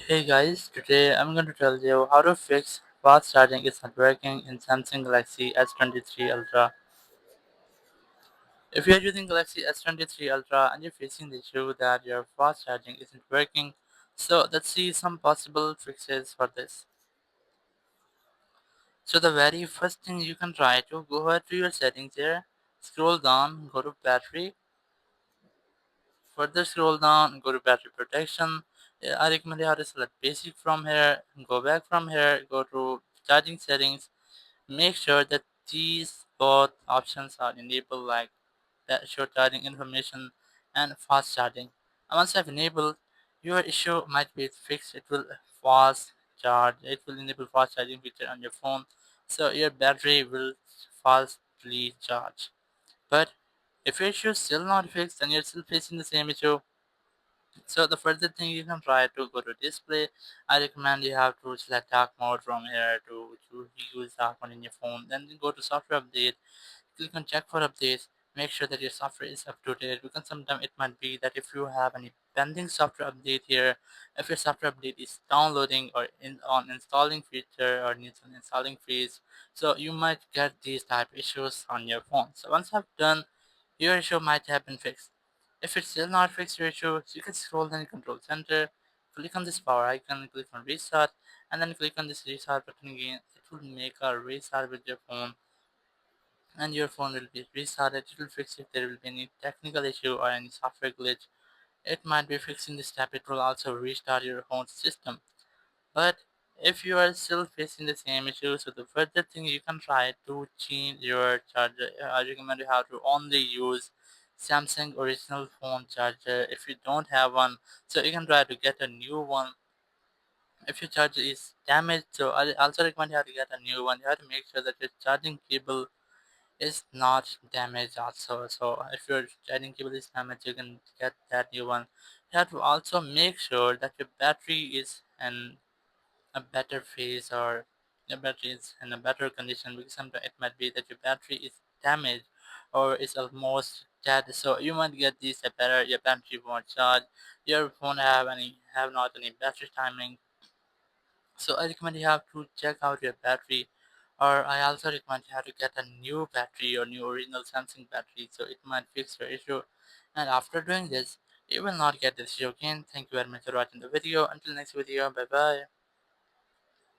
Hey guys, today I'm going to tell you how to fix fast charging is not working in Samsung Galaxy S23 Ultra. If you're using Galaxy S23 Ultra and you're facing the issue that your fast charging isn't working, so let's see some possible fixes for this. So the very first thing you can try to go ahead to your settings here, scroll down, go to battery, further scroll down, go to battery protection. I recommend you how to select basic from here, go back from here, go to charging settings. Make sure that these both options are enabled, like that show charging information and fast charging. And once I've enabled, your issue might be fixed. It will fast charge. It will enable fast charging feature on your phone, so your battery will fastly charge. But if your issue is still not fixed and you're still facing the same issue, so the further thing you can try to go to display. I recommend you have to select dark mode from here to use dark mode in your phone. Then go to software update, click on check for updates. Make sure that your software is up to date, because sometimes it might be that if you have any pending software update here, if your software update is downloading or on installing feature or needs an installing phase, so you might get these type issues on your phone. So once I've done, your issue might have been fixed. If it's still not fixed your issue, so you can scroll down the control center, click on this power icon, click on restart, and then click on this restart button again. It will make a restart with your phone, and your phone will be restarted. It will fix if there will be any technical issue or any software glitch. It might be fixing this step. It will also restart your whole system. But if you are still facing the same issue, so the further thing you can try to change your charger. I recommend you how to only use Samsung original phone charger. If you don't have one, so you can try to get a new one. If your charger is damaged, so I also recommend you how to get a new one. You have to make sure that your charging cable is not damaged also. So if your charging cable is damaged, you can get that new one. You have to also make sure that your battery is in a better phase, or your battery is in a better condition, because sometimes it might be that your battery is damaged or is almost dead, so you might get this a better, your battery won't charge, your phone have not any battery timing. So I recommend you have to check out your battery, or I also recommend you have to get a new battery or new original Samsung battery, so it might fix your issue. And after doing this, you will not get this issue again. Thank you very much for watching the video. Until next video, bye bye.